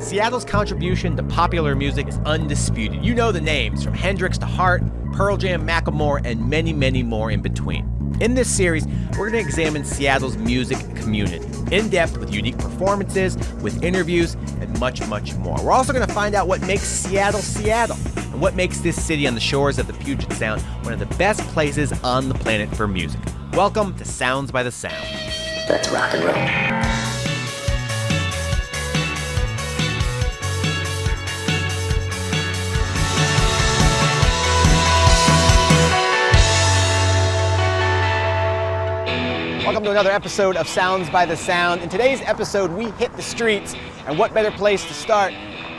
Seattle's contribution to popular music is undisputed. You know the names, from Hendrix to Hart, Pearl Jam, Macklemore, and many, many more in between. In this series, we're going to examine Seattle's music community, in depth with unique performances, with interviews, and much, much more. We're also going to find out what makes Seattle, Seattle, and what makes this city on the shores of the Puget Sound one of the best places on the planet for music. Welcome to Sounds by the Sound. Let's rock and roll. Welcome to another episode of Sounds by the Sound. In today's episode, we hit the streets, and what better place to start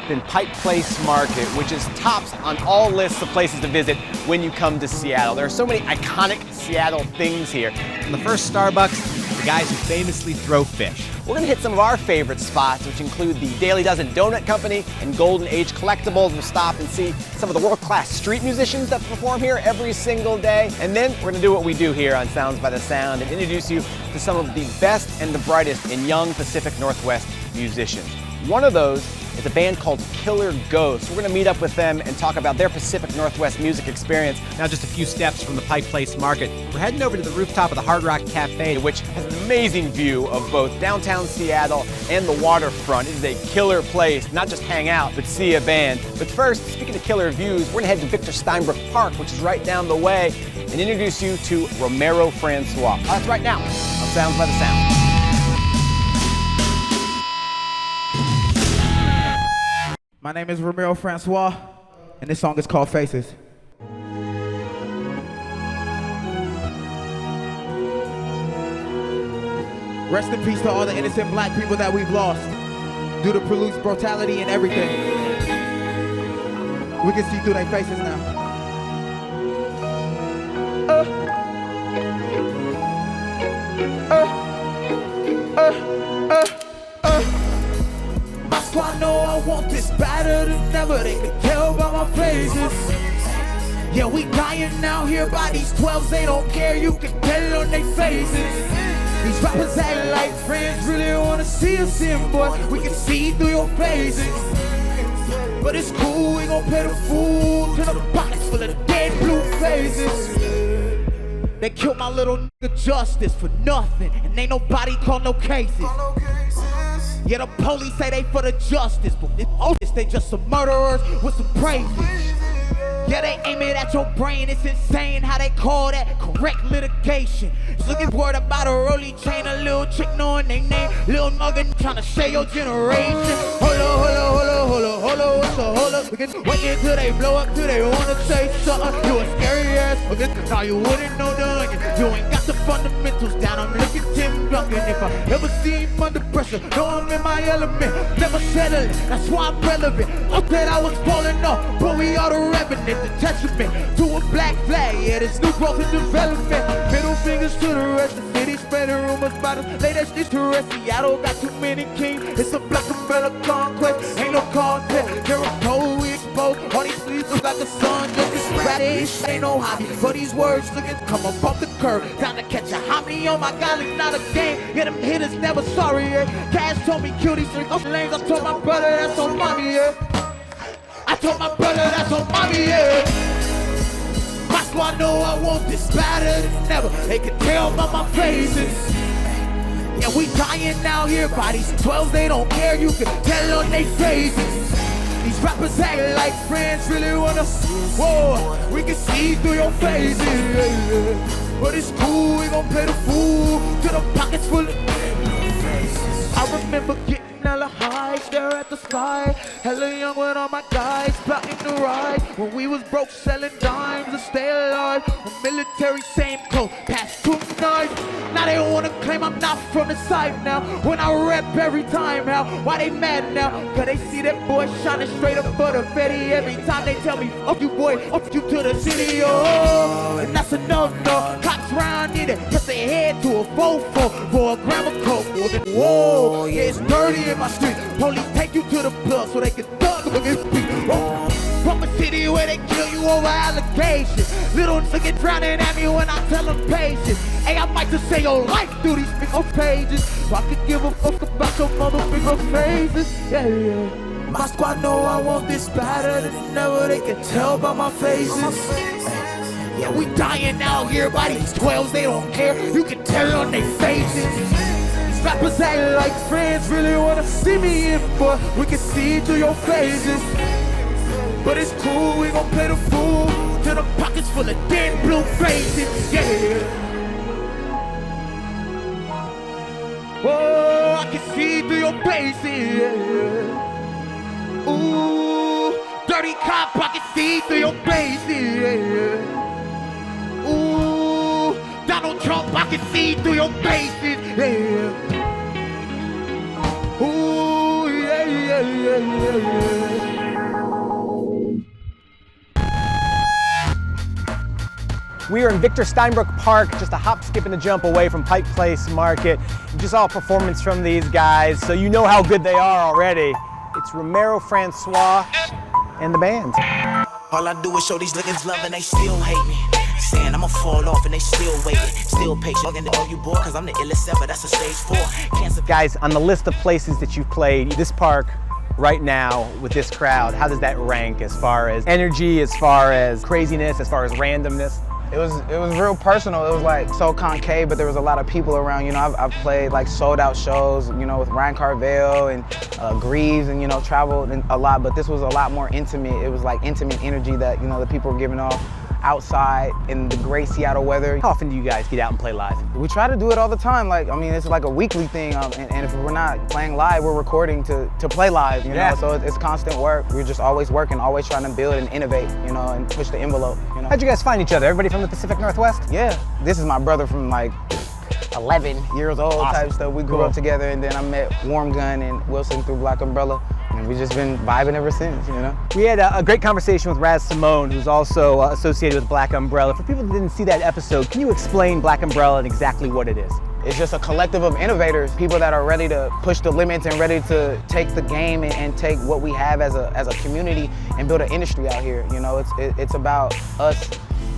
than Pike Place Market, which is tops on all lists of places to visit when you come to Seattle. There are so many iconic Seattle things here. From the first Starbucks, the guys who famously throw fish. We're gonna hit some of our favorite spots, which include the Daily Dozen Donut Company and Golden Age Collectibles. We'll stop and see some of the world-class street musicians that perform here every single day. And then we're gonna do what we do here on Sounds by the Sound and introduce you to some of the best and the brightest in young Pacific Northwest musicians. One of those is a band called Killer Ghosts. We're gonna meet up with them and talk about their Pacific Northwest music experience. Now just a few steps from the Pike Place Market, we're heading over to the rooftop of the Hard Rock Café, which has an amazing view of both downtown Seattle and the waterfront. It is a killer place, not just hang out, but see a band. But first, speaking of killer views, we're gonna head to Victor Steinbrueck Park, which is right down the way, and introduce you to Romero Franceswa. That's right now on Sounds by the Sound. My name is Romero Franceswa, and this song is called Faces. Rest in peace to all the innocent black people that we've lost due to police brutality and everything. We can see through their faces now. I know I want this better than ever. They can tell by my faces. Yeah, we dying out here by these 12s. They don't care, you can tell on their faces. These rappers act like friends, really wanna see us in, boy. We can see through your faces. But it's cool, we gon' pay the fool to the pockets full of dead blue faces. They killed my little nigga Justice for nothing, and ain't nobody called no cases. Yeah, the police say they for the justice, but they just some murderers with some praises. Yeah, they aim it at your brain, it's insane how they call that correct litigation. Just looking word about a rolly chain, a little chick knowing they name, little muggin' trying to share your generation. Hold up, what's the hold up? We can wait until they blow up, till they wanna say something. You a scary ass, now you wouldn't know the onion. You ain't got the fundamentals down, I'm looking Tim Duncan. If I ever see him under pressure, know I'm in my element, never settling, that's why I'm relevant. I said I was falling off, but we are the revenant, the testament to a black flag. Yeah, this new growth and development, middle fingers to the rest, the city spreading rumors about us. Lay that shit to rest, Seattle got too many kings, it's a black umbrella conquest, ain't no contest. Jericho, we expose, all these sleeves look like the sun, just as radish, ain't no hobby. For these words, look at come up off the curb, time to catch a homie, oh my God, it's not a game. Yeah, them hitters never sorry, yeah. Cash told me kill these three lanes, I told my brother that's on mommy, yeah. I told my brother that's on mommy, yeah. My squad know I want this better than ever. They can tell by my faces. Yeah, we dying out here by these 12s, they don't care, you can tell on their faces. These rappers act like friends, really wanna whoa, we can see through your faces. But it's cool, we gon' play the fool till the pockets full of faces. I remember getting hella high, stare at the sky, hella young with all my guys plotting to ride. When we was broke selling dimes to stay alive, on military same clothes, past 2 nights. Now they wanna claim I'm not from the side now, when I rap every time now. Why they mad now? Cause they see that boy shining straight up for the Fetty. Every time they tell me, fuck you boy, fuck you to the city, oh. And that's a no-no, cops round in it, press their head to a fofo for a gram of coke. Whoa, yeah, it's dirty in my street. Police take you to the plug so they can thug against me. From a city where they kill you over allegations. Little nigga drowning at me when I tell them patience. Hey, I might just say your life through these big old pages, so I could give a fuck about your motherfucker faces. Yeah, yeah. My squad know I want this better than ever. They can tell by my faces. Yeah, we dying out here by these 12s, they don't care. You can tell on their faces. These rappers act like friends, really wanna see me in, but we can see through your faces. But it's cool, we gon' play the fool till the pockets full of dead blue faces. Yeah. Whoa, I can see through your faces. Yeah. Ooh, dirty cop, I can see through your faces. Yeah. Ooh, Donald Trump, I can see through your faces. Yeah. Ooh, yeah, yeah, yeah, yeah, yeah. We are in Victor Steinbrueck Park, just a hop, skip, and a jump away from Pike Place Market. You just saw a performance from these guys, so you know how good they are already. It's Romero Franceswa and the band. All I do is show these niggas love and they still hate me. Saying I'ma fall off and they still waiting, still patient. Talking to all you boy, cause I'm the illest ever, that's a stage 4. Cancer. Guys, on the list of places that you've played, this park right now with this crowd, how does that rank as far as energy, as far as craziness, as far as randomness? It was real personal. It was like so concave, but there was a lot of people around. You know, I've played like sold out shows, you know, with Ryan Carvel and Greaves, and you know, traveled a lot. But this was a lot more intimate. It was like intimate energy that, you know, the people were giving off outside in the great Seattle weather. How often do you guys get out and play live? We try to do it all the time. Like, I mean, it's like a weekly thing. And if we're not playing live, we're recording to play live, you know? So it's constant work. We're just always working, always trying to build and innovate, you know, and push the envelope, you know? How'd you guys find each other? Everybody from the Pacific Northwest? Yeah, this is my brother from like 11 years old type stuff. We grew up together, and then I met Warm Gun and Wilson through Black Umbrella. And we've just been vibing ever since, you know? We had a great conversation with Simone, who's also associated with Black Umbrella. For people that didn't see that episode, can you explain Black Umbrella and exactly what it is? It's just a collective of innovators, people that are ready to push the limits and ready to take the game and take what we have as a community and build an industry out here. You know, it's about us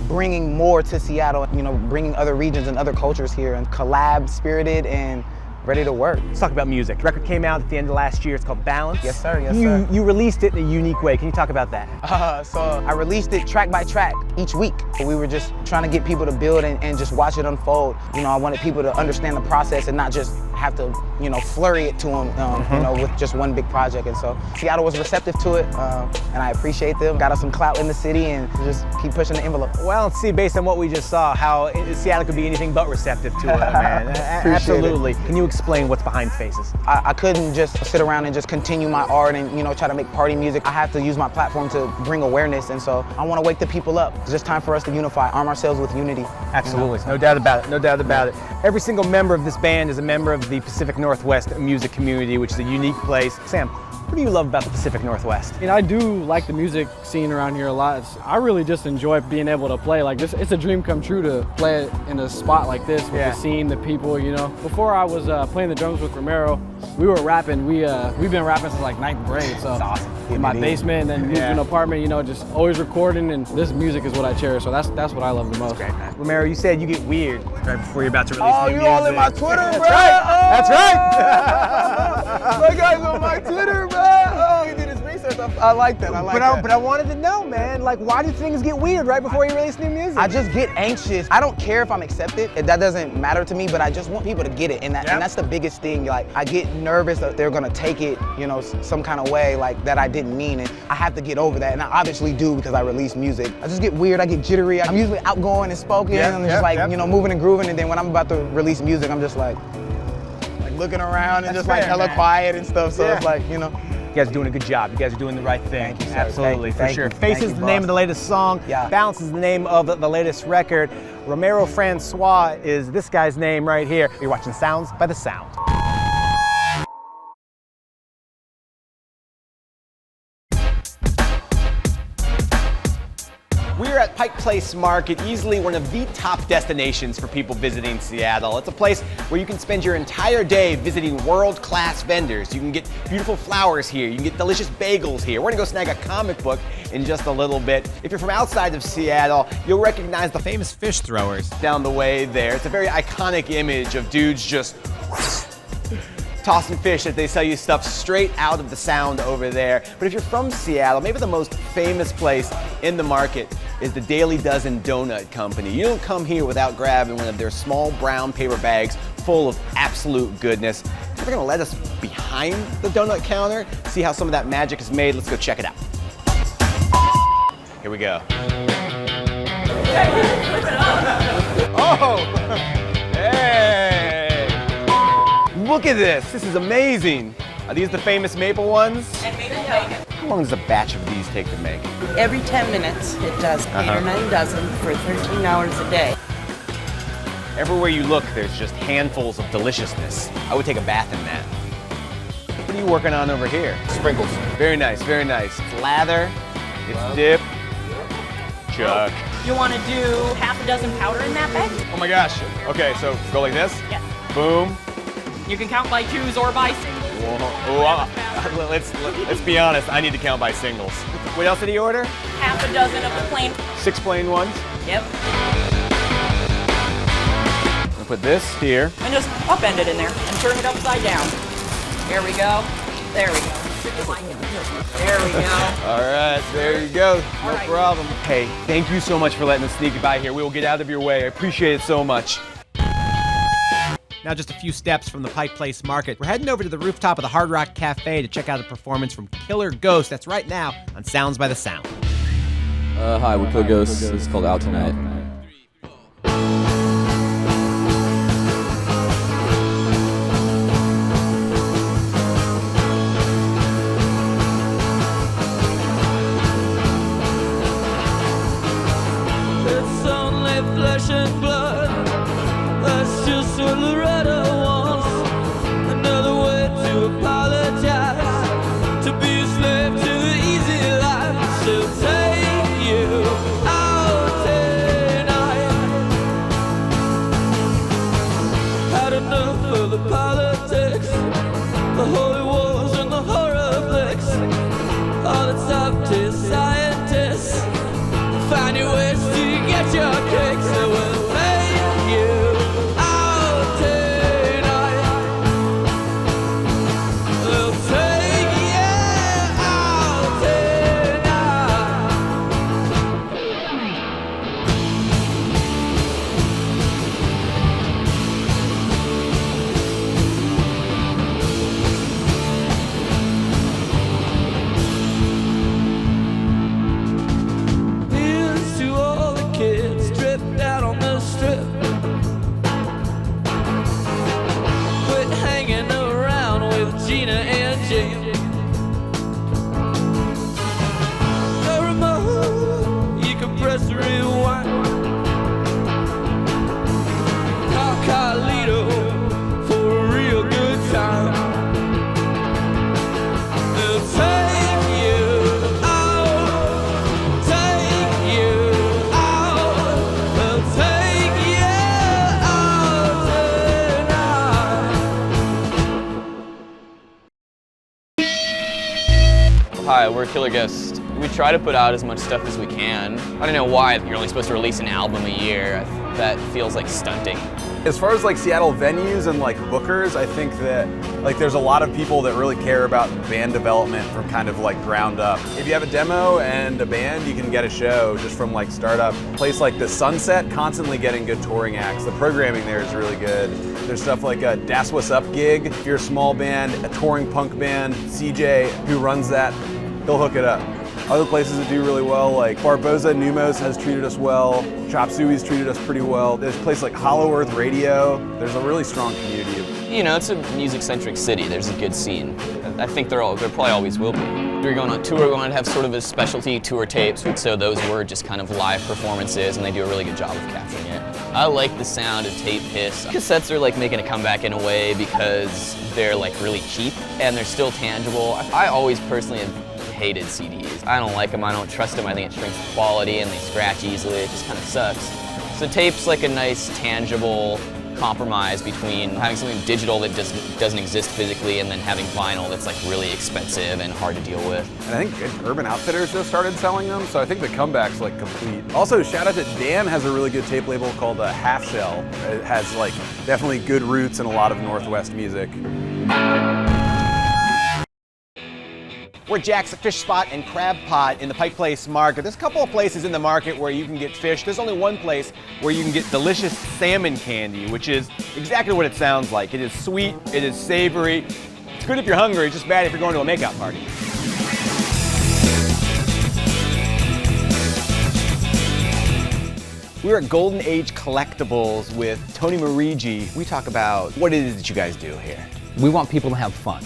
bringing more to Seattle, you know, bringing other regions and other cultures here, and collab spirited and ready to work. Let's talk about music. The record came out at the end of last year. It's called Balance. Yes, sir. Yes, sir. You released it in a unique way. Can you talk about that? So I released it track by track each week. We were just trying to get people to build and just watch it unfold. You know, I wanted people to understand the process and not just have to, you know, flurry it to them, you know, with just one big project. And so Seattle was receptive to it, and I appreciate them. Got us some clout in the city and just keep pushing the envelope. Well, let's see, based on what we just saw, how Seattle could be anything but receptive to it, man. Absolutely. Can you explain what's behind Faces? I couldn't just sit around and just continue my art and, you know, try to make party music. I have to use my platform to bring awareness, and so I want to wake the people up. It's just time for us to unify, arm ourselves with unity. Absolutely, you know? No doubt about it, no doubt about it. Every single member of this band is a member of the Pacific Northwest music community, which is a unique place. Sam, what do you love about the Pacific Northwest? I do like the music scene around here a lot. I really just enjoy being able to play like this. It's a dream come true to play it in a spot like this with the scene, the people, you know. Before I was playing the drums with Romero, we were rapping. We've been rapping since like 9th grade. So that's awesome. In my basement, and then moved to an apartment, you know, just always recording, and this music is what I cherish. So that's what I love the most. That's great, man. Romero, you said you get weird right before you're about to release new music. Oh, you all in my Twitter, bro? That's right. My guy's on my Twitter, bro. Oh, he did his research. I like that. But I wanted to know, man, like, why do things get weird right before you release new music? I just get anxious. I don't care if I'm accepted. That doesn't matter to me, but I just want people to get it. And that's the biggest thing. Like, I get nervous that they're gonna take it, you know, some kind of way, like, that I didn't mean. And I have to get over that. And I obviously do, because I release music. I just get weird, I get jittery. I'm usually outgoing and spoken. I'm just like, you know, moving and grooving. And then when I'm about to release music, I'm just like looking around and just like hella quiet and stuff. So it's like, you know. You guys are doing a good job. You guys are doing the right thing. Thank you, sir. Absolutely, for sure. Faces is the name of the latest song. Yeah. Balance is the name of the latest record. Romero Franceswa is this guy's name right here. You're watching Sounds by the Sound. We're at Pike Place Market, easily one of the top destinations for people visiting Seattle. It's a place where you can spend your entire day visiting world-class vendors. You can get beautiful flowers here, you can get delicious bagels here. We're gonna go snag a comic book in just a little bit. If you're from outside of Seattle, you'll recognize the famous fish throwers down the way there. It's a very iconic image of dudes just tossing fish that they sell you stuff straight out of the Sound over there. But if you're from Seattle, maybe the most famous place in the market is the Daily Dozen Donut Company. You don't come here without grabbing one of their small brown paper bags full of absolute goodness. They're gonna let us behind the donut counter, see how some of that magic is made. Let's go check it out. Here we go. Oh, hey! Look at this. This is amazing. Are these the famous maple ones? And maple bacon. How long does a batch of these take to make? Every 10 minutes it does 8 or 9 dozen for 13 hours a day. Everywhere you look, there's just handfuls of deliciousness. I would take a bath in that. What are you working on over here? Sprinkles. Very nice, very nice. It's lather, it's dip, chuck. You want to do half a dozen powder in that bag? Oh my gosh. Okay, so go like this. Yes. Boom. You can count by twos or by singles. Whoa. Let's be honest, I need to count by singles. What else did he order? Half a dozen of the plain. 6 plain ones. Yep. I'll put this here. And just upend it in there and turn it upside down. There we go. There we go. There we go. All right, there you go. No All right. problem. Hey, thank you so much for letting us sneak by here. We will get out of your way. I appreciate it so much. Now just a few steps from the Pike Place Market. We're heading over to the rooftop of the Hard Rock Café to check out a performance from Killer Ghost. That's right now on Sounds by the Sound. Hi, we're Killer Ghost. This is called Out Tonight. It's only flesh and blood. That's just what Loretta wants. Another way to apologize. To be a slave to the easy life. She'll take you out tonight. Had enough of the politics, the holy wars and the horror flicks. All the top tier scientists. Find your ways to get your kicks. It will take you out tonight. They'll take you out tonight. Here's to all the kids dripped out on the strip. Quit hanging around with Gina and Jim. The remote, you can press rewind. Call Carlito for a real good time. They'll take you out, take you out. They'll take you out tonight. Hi, we're Killer Ghost. We try to put out as much stuff as we can. I don't know why you're only supposed to release an album a year. That feels like stunting. As far as like Seattle venues and like bookers, I think that like there's a lot of people that really care about band development from kind of like ground up. If you have a demo and a band, you can get a show just from like startup. A place like the Sunset, constantly getting good touring acts. The programming there is really good. There's stuff like a Das What's Up gig. If you're a small band, a touring punk band, CJ, who runs that, he'll hook it up. Other places that do really well, like Barboza Numos has treated us well. Chop Suey's treated us pretty well. There's a place like Hollow Earth Radio. There's a really strong community. You know, it's a music-centric city. There's a good scene. I think there probably always will be. We're going on tour, we want to have sort of a specialty tour tapes, so those were just kind of live performances, and they do a really good job of capturing it. I like the sound of tape hiss. Cassettes are like making a comeback in a way because they're like really cheap, and they're still tangible. I always personally have hated CDs. I don't like them, I don't trust them, I think it shrinks the quality and they scratch easily, it just kind of sucks. So tape's like a nice, tangible compromise between having something digital that doesn't exist physically and then having vinyl that's like really expensive and hard to deal with. And I think Urban Outfitters just started selling them, so I think the comeback's like complete. Also, shout out to Dan, has a really good tape label called Half Shell. It has like definitely good roots in a lot of Northwest music. We're at Jack's Fish Spot and Crab Pot in the Pike Place Market. There's a couple of places in the market where you can get fish. There's only one place where you can get delicious salmon candy, which is exactly what it sounds like. It is sweet, it is savory. It's good if you're hungry, it's just bad if you're going to a makeout party. We're at Golden Age Collectibles with Tony Marigi. We talk about what it is that you guys do here. We want people to have fun.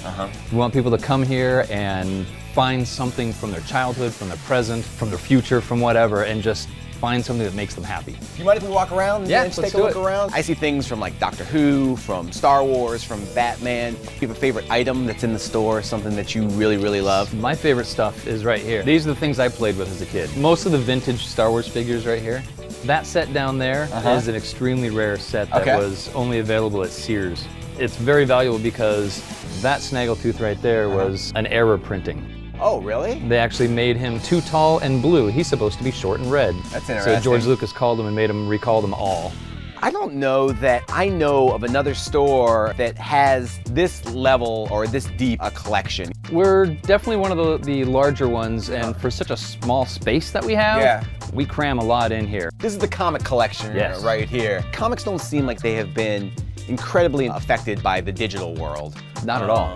We want people to come here and find something from their childhood, from their present, from their future, from whatever, and just find something that makes them happy. Do you mind if we walk around? Yeah, just take a look around? I see things from like Doctor Who, from Star Wars, from Batman. Do you have a favorite item that's in the store, something that you really, really love? My favorite stuff is right here. These are the things I played with as a kid. Most of the vintage Star Wars figures right here. That set down there is an extremely rare set that was only available at Sears. It's very valuable because that snaggletooth right there was an error printing. Oh, really? They actually made him too tall and blue. He's supposed to be short and red. That's interesting. So George Lucas called him and made him recall them all. I don't know that I know of another store that has this level or this deep a collection. We're definitely one of the larger ones, and for such a small space that we have, we cram a lot in here. This is the comic collection right here. Comics don't seem like they have been incredibly affected by the digital world. Not at all.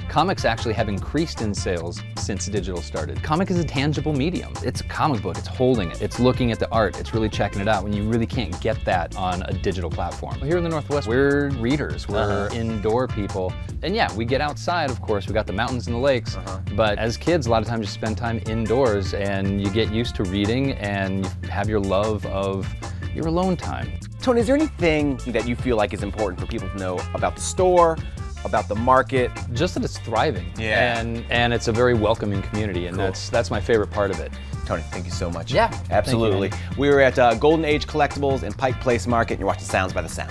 Comics actually have increased in sales since digital started. Comic is a tangible medium. It's a comic book, it's holding it, it's looking at the art, it's really checking it out when you really can't get that on a digital platform. Here in the Northwest, we're readers, we're indoor people. And yeah, we get outside, of course, we got the mountains and the lakes, but as kids, a lot of times you spend time indoors and you get used to reading and you have your love of your alone time. Tony, is there anything that you feel like is important for people to know about the store, about the market? Just that it's thriving, and it's a very welcoming community, and that's my favorite part of it. Tony, thank you so much. Yeah, absolutely. We were at Golden Age Collectibles in Pike Place Market, and you're watching Sounds by the Sound.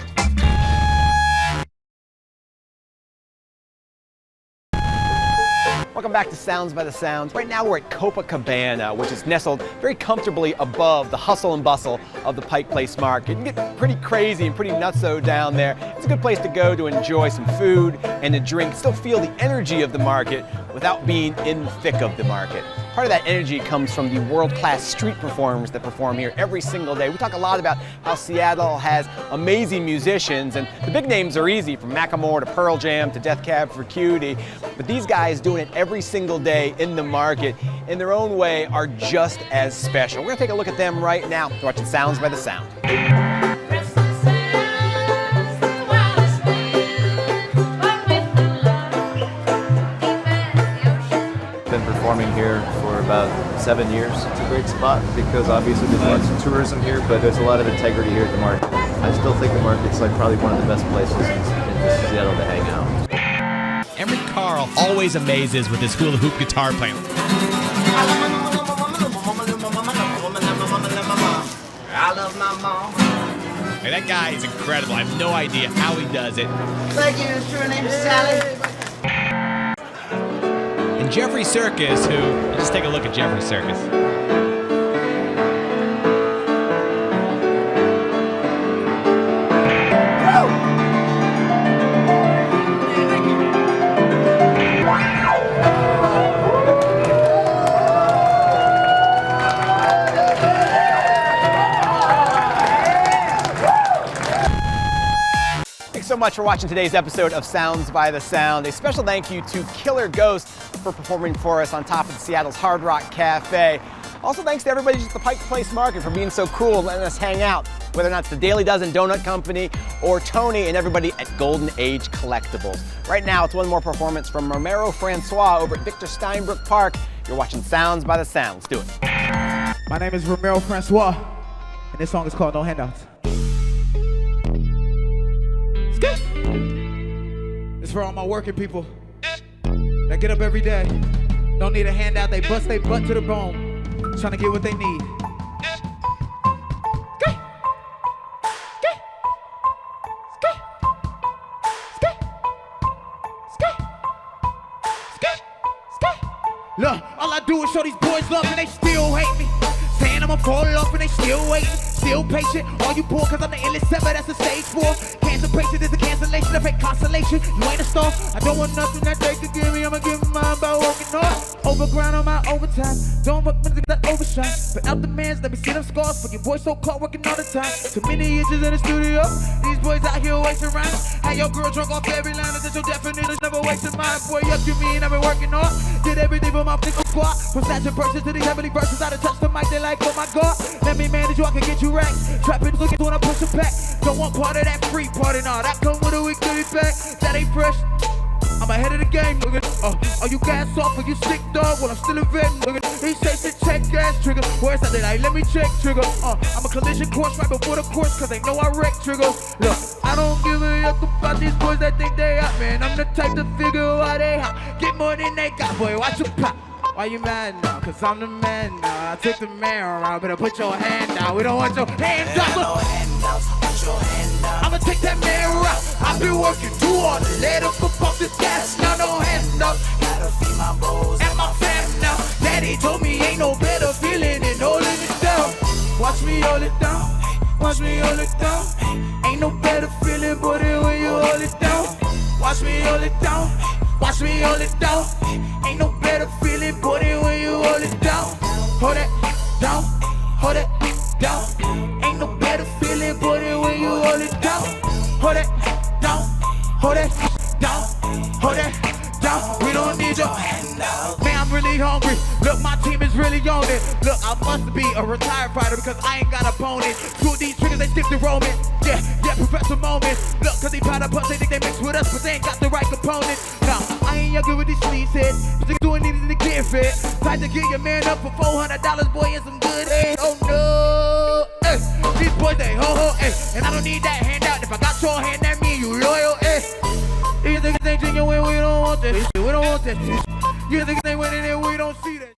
Welcome back to Sounds by the Sound. Right now we're at Copacabana, which is nestled very comfortably above the hustle and bustle of the Pike Place Market. You can get pretty crazy and pretty nutso down there. It's a good place to go to enjoy some food and a drink, still feel the energy of the market without being in the thick of the market. Part of that energy comes from the world-class street performers that perform here every single day. We talk a lot about how Seattle has amazing musicians, and the big names are easy, from Macklemore to Pearl Jam to Death Cab for Cutie, but these guys doing it every single day in the market in their own way are just as special. We're gonna take a look at them right now. You're watching Sounds by the Sound. Been performing here for about 7 years. It's a great spot because obviously there's lots of tourism here, but there's a lot of integrity here at the market. I still think the market's like probably one of the best places in Seattle to hang out. Emery Carl always amazes with his hula hoop guitar playing. I love my mom. Hey, that guy is incredible. I have no idea how he does it. Thank you, Mr. Name is Sally. And Jeffrey Circus, who, let's take a look at Jeffrey Circus. So much for watching today's episode of Sounds by the Sound. A special thank you to Killer Ghost for performing for us on top of Seattle's Hard Rock Café. Also thanks to everybody at the Pike Place Market for being so cool and letting us hang out, whether or not it's the Daily Dozen Donut Company or Tony and everybody at Golden Age Collectibles. Right now it's one more performance from Romero Franceswa over at Victor Steinbrueck Park. You're watching Sounds by the Sound. Let's do it. My name is Romero Franceswa, and this song is called No Handouts. It's for all my working people that get up every day, don't need a handout, they bust their butt to the bone, trying to get what they need. Look, all I do is show these boys love and they still hate me. Saying I'ma fall off and they still waiting, still patient. All you poor cause I'm the illest ever, that's a stage 4. Cancer patient is a cancellation, a fake constellation. You ain't a star, I don't want nothing that they could give me. I'ma give them mine by working hard. Overground on my overtime, don't work with that overshine. But out the mans, let me see them scars. For your boys so caught working all the time. Too many inches in the studio, these boys out here wasting rhyme. Had your girl drunk off every line, that's your definition, never wasting mine. Boy, up to me and I've been working hard. Did everything for my single squad. From snatching verses to these heavily verses, I done touched the mic, they like, oh my God. Let me manage you, I can get you racked. Trapping looking when I push it back. Don't want part of that free part and all. That come with a week goodie back. That ain't fresh. I'm ahead of the game, look at are you gas off or you sick dog? Well, I'm still a vet, look at he says to check gas trigger. Where's that? Like, let me check trigger. I'm a collision course right before the course, cause they know I wreck trigger. Look, I don't give a yuck about these boys that think they hot, man. I'm the type to figure why they hot. Get more than they got, boy, watch your pop. Why you mad now? Cause I'm the man now. I took the man around, better put your hand down. We don't want your hand down. No handouts, put your hand down. I'ma take that man around. I've been working too hard to let him pump this gas. Now no handouts. Gotta feed my bros and my fam now. Daddy told me ain't no better feeling than holding it down. Watch me hold it down. Watch me hold it down. Ain't no better feeling but it when you hold it down. Watch me hold it down. Watch me hold it down. Ain't no better feeling but it when you hold it down. Hold it down. Hold it down. Ain't no better feeling but it when you hold it down. Hold it down. Hold it down. Hold it down. We don't need your handout. Man, I'm really hungry. Look, my team is really on it. Look, I must be a retired fighter because I ain't got opponent. Screw these triggers, they stick to Roman. Yeah, Professor Moment. Look, cause they powder puff, they think they mix with us, but they ain't got the right components. Now, I ain't younger with these sleeves heads. But niggas doing anything to get fit. Time to get your man up for $400, boy, and some good head. Oh no, these boys, they ho-ho, and I don't need that handout. If I got your hand, that mean you loyal, These niggas ain't genuine, we don't want that shit. We don't want that shit. You niggas ain't winning and we don't see that.